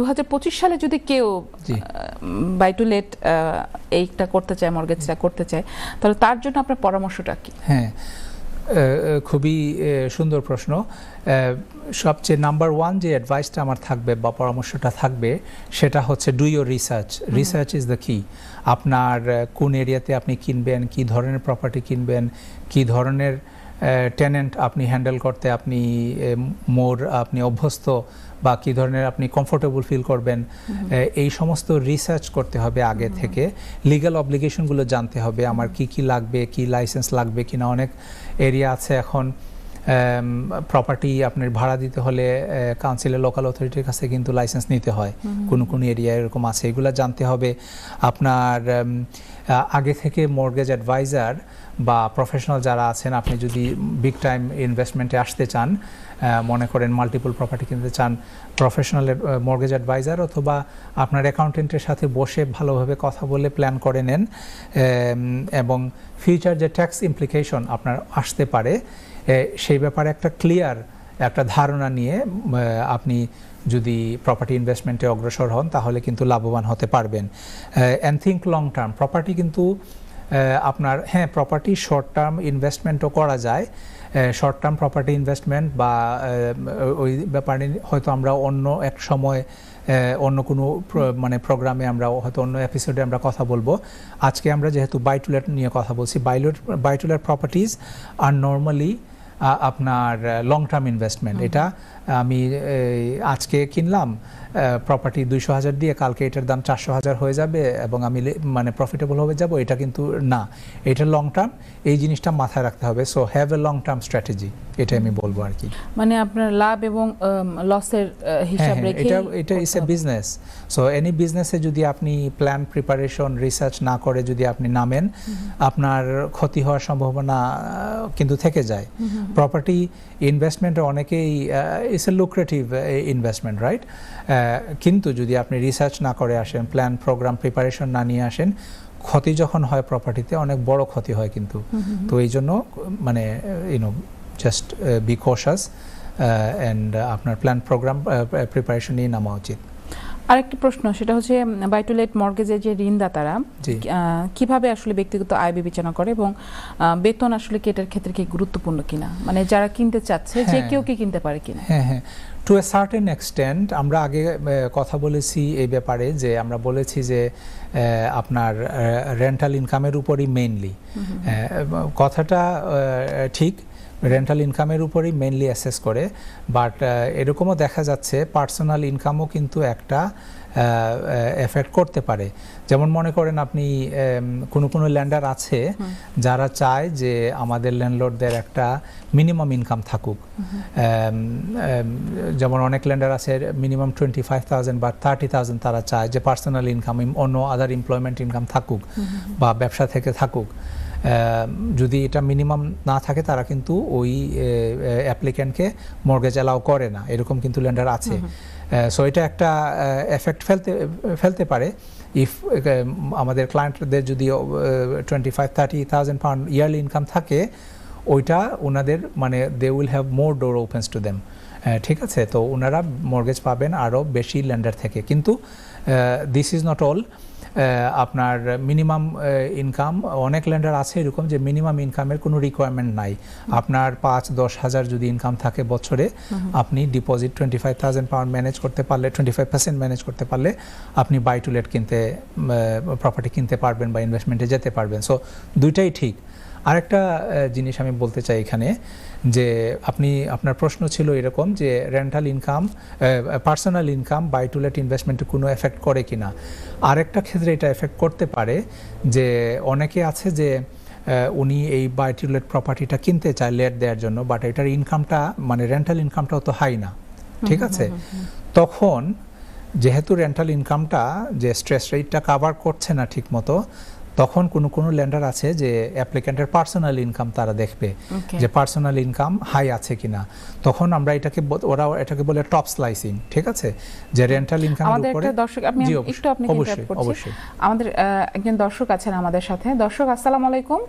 2025 সালে যদি কেউ বাই টু লেট এইটা করতে চায়, মর্গেজটা করতে চায়, তাহলে তার জন্য আপনার পরামর্শটা কি? হ্যাঁ, খুবই সুন্দর প্রশ্ন। সবচেয়ে নাম্বার ওয়ান যে অ্যাডভাইসটা আমার থাকবে বা পরামর্শটা থাকবে সেটা হচ্ছে do your research. Research is the কি। আপনার কোন এরিয়াতে আপনি কিনবেন, কি ধরনের প্রপার্টি কিনবেন, কি ধরনের টেনেন্ট আপনি হ্যান্ডেল করতে আপনি আপনি অভ্যস্ত, বা কী ধরনের আপনি কমফোর্টেবল ফিল করবেন, এই সমস্ত রিসার্চ করতে হবে আগে থেকে। লিগ্যাল অব্লিগেশনগুলো জানতে হবে, আমার কি কি লাগবে, কি লাইসেন্স লাগবে কিনা। অনেক এরিয়া আছে এখন প্রপার্টি আপনার ভাড়া দিতে হলে কাউন্সিলের লোকাল অথরিটির কাছে কিন্তু লাইসেন্স নিতে হয়, কোন এরিয়া এরকম আছে, এগুলো জানতে হবে। আপনার আগে থেকে মর্গেজ অ্যাডভাইজার বা প্রফেশনাল যারা আছেন, আপনি যদি বিগ টাইম ইনভেস্টমেন্টে আসতে চান, মনে করেন মাল্টিপল প্রপার্টি কিনতে চান, প্রফেশনালের মর্গেজ অ্যাডভাইজার অথবা আপনার অ্যাকাউন্টেন্টের সাথে বসে ভালোভাবে কথা বলে প্ল্যান করে নেন, এবং ফিউচার যে ট্যাক্স ইমপ্লিকেশন আপনার আসতে পারে সেই ব্যাপারে একটা ক্লিয়ার একটা ধারণা নিয়ে আপনি যদি প্রপার্টি ইনভেস্টমেন্টে অগ্রসর হন তাহলে কিন্তু লাভবান হতে পারবেন। And think long term. Property কিন্তু আপনার, হ্যাঁ, প্রপার্টি শর্ট টার্ম ইনভেস্টমেন্টও করা যায়। শর্ট টার্ম প্রপার্টি ইনভেস্টমেন্ট বা ওই ব্যাপারে হয়তো আমরা অন্য এক সময় অন্য কোনো মানে প্রোগ্রামে আমরা হয়তো অন্য এপিসোডে আমরা কথা বলবো। আজকে আমরা যেহেতু বাই টু লেট নিয়ে কথা বলছি, বাই টু লেট প্রপার্টিজ আর নর্মালি আপনার লং টার্ম ইনভেস্টমেন্ট। এটা আমি আজকে কিনলাম প্রপার্টি 200,000 দিয়ে, কালকে এটার দাম 400,000 হয়ে যাবে এবং আমি মানে প্রফিটেবল হয়ে যাব, এটা কিন্তু না। এটা লং টার্ম, এই জিনিসটা মাথায় রাখতে হবে। So have a long term strategy, এটাই আমি বলবো আর কি। মানে আপনার লাভ এবং লসের হিসাব রেখে এটা is a business. So any বিজনেসে যদি আপনি প্ল্যান, প্রিপারেশন, রিসার্চ না করে যদি আপনি নামেন, আপনার ক্ষতি হওয়ার সম্ভাবনা কিন্তু থেকে যায়। প্রপার্টি ইনভেস্টমেন্টে অনেকেই it's a lucrative investment, right? কিন্তু যদি আপনি রিসার্চ না করে আসেন, প্ল্যান, প্রোগ্রাম, প্রিপারেশন না নিয়ে আসেন, ক্ষতি যখন হয় প্রপার্টিতে অনেক বড় ক্ষতি হয় কিন্তু। তো এই জন্য মানে জাস্ট বি কশাস অ্যান্ড আপনার প্ল্যান, প্রোগ্রাম, প্রিপারেশন নিয়ে নামা উচিত। আরেকটি প্রশ্ন, সেটা হচ্ছে বাই টু লেট মর্গেজের যে ঋণদাতারা কিভাবে আসলে ব্যক্তিগত আয় বিবেচনা করে এবং বেতন আসলে কি এটার ক্ষেত্রে কি গুরুত্বপূর্ণ কিনা, মানে যারা কিনতে চাচ্ছে যে কেউ কি কিনতে পারে কিনা? হ্যাঁ, টু এ সার্টেন এক্সটেন্ট। আমরা আগে কথা বলেছি এই ব্যাপারে, যে আমরা বলেছি যে আপনার রেন্টাল ইনকামের উপরই মেইনলি, কথাটা ঠিক, রেন্টাল ইনকামের উপরই মেইনলি অ্যাসেস করে। বাট এরকমও দেখা যাচ্ছে পার্সোনাল ইনকামও কিন্তু একটা এফেক্ট করতে পারে। যেমন মনে করেন আপনি কোনো ল্যান্ডার আছে যারা চায় যে আমাদের ল্যান্ডলর্ডদের একটা মিনিমাম ইনকাম থাকুক। যেমন অনেক ল্যান্ডার আছে মিনিমাম 25,000 বা 30,000 তারা চায় যে পার্সোনাল ইনকাম, অন্য আদার এমপ্লয়মেন্ট ইনকাম থাকুক বা ব্যবসা থেকে থাকুক। যদি এটা মিনিমাম না থাকে তারা কিন্তু ওই অ্যাপ্লিক্যান্টকে মর্গেজ অ্যালাউ করে না, এরকম কিন্তু ল্যান্ডার আছে। সো এটা একটা এফেক্ট ফেলতে পারে। ইফ আমাদের ক্লায়েন্টদের যদি 25-30,000 পাউন্ড ইয়ারলি ইনকাম থাকে, ওইটা ওনাদের মানে they will have more door opens to them, ঠিক আছে? তো ওনারা মর্গেজ পাবেন আরও বেশি ল্যান্ডার থেকে। কিন্তু দিস ইজ নট অল। আপনার মিনিমাম ইনকাম, অনেক ল্যান্ডার আছে এরকম যে মিনিমাম ইনকামের কোনো রিকোয়ারমেন্ট নাই। আপনার 5-10 হাজার যদি ইনকাম থাকে বছরে, আপনি ডিপোজিট 25,000 পাউন্ড ম্যানেজ করতে পারলে, 25% ম্যানেজ করতে পারলে আপনি বাই টু লেট প্রপার্টি কিনতে পারবেন বা ইনভেস্টমেন্টে যেতে পারবেন। সো দুইটাই ঠিক। আরেকটা জিনিস আমি বলতে চাই এখানে, যে আপনার প্রশ্ন ছিল এরকম যে rental income, personal income buy to let ইনভেস্টমেন্টে কোনো এফেক্ট করে কিনা। আরেকটা ক্ষেত্রে এটা এফেক্ট করতে পারে, যে অনেকে আছে যে উনি এই বাই টু লেট প্রপার্টিটা কিনতে চায় লেট দেওয়ার জন্য, বাট এটার ইনকামটা মানে রেন্টাল ইনকামটাও তো হাই না, ঠিক আছে? তখন যেহেতু রেন্টাল ইনকামটা যে স্ট্রেস রেটটা কাভার করছে না ঠিক মতো, তখন কোনো ল্যান্ডার আছে যে অ্যাপ্লিক্যান্টের পার্সোনাল ইনকাম তারা দেখবে যে পার্সোনাল ইনকাম হাই আছে কিনা। তখন আমরা ওরা এটাকে বলে টপ স্লাইসিং, ঠিক আছে? যে রেন্টাল ইনকামের উপরে। অবশ্যই আমাদের একজন দর্শক আছেন আমাদের সাথে। দর্শক, আসসালামু আলাইকুম।